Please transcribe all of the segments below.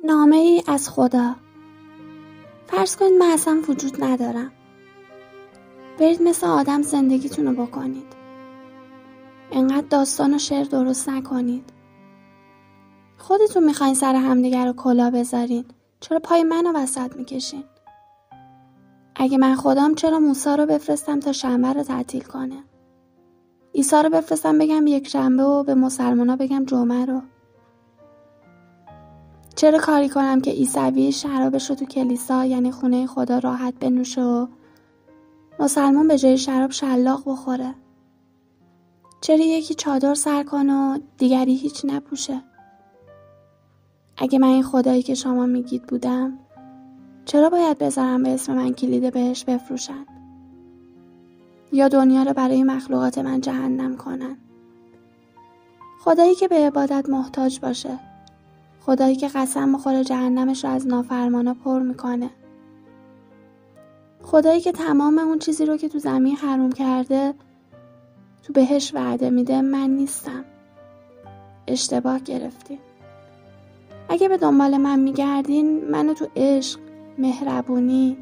نامه‌ای از خدا. فرض کنید من اصلا وجود ندارم. برید مثل آدم زندگیتون رو بکنید. انقدر داستان و شعر درست نکنید. خودتون میخواین سر همدیگر رو کلاه بذارین. چرا پای منو وسط میکشین؟ اگه من خودم چرا موسی رو بفرستم تا شنبه رو تعطیل کنه؟ عیسی رو بفرستم بگم یک شنبه و به مسلمانا بگم جمعه رو؟ چرا کاری کنم که عیسوی شرابش رو تو کلیسا یعنی خونه خدا راحت بنوشه و مسلمان به جای شراب شلاق بخوره؟ چرا یکی چادر سر کنه و دیگری هیچ نپوشه؟ اگه من این خدایی که شما میگید بودم، چرا باید بذارم به اسم من کلید بهش بفروشن؟ یا دنیا رو برای مخلوقات من جهنم کنن؟ خدایی که به عبادت محتاج باشه، خدایی که قسم بخوره جهنمش رو از نافرمانا پر میکنه، خدایی که تمام اون چیزی رو که تو زمین حروم کرده تو بهش وعده میده من نیستم. اشتباه گرفتین. اگه به دنبال من میگردین منو تو عشق، مهربونی،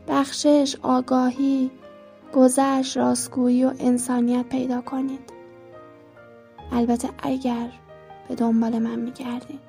بخشش، آگاهی، گذشت، راستگویی و انسانیت پیدا کنید. البته اگر به دنبال من میگردین.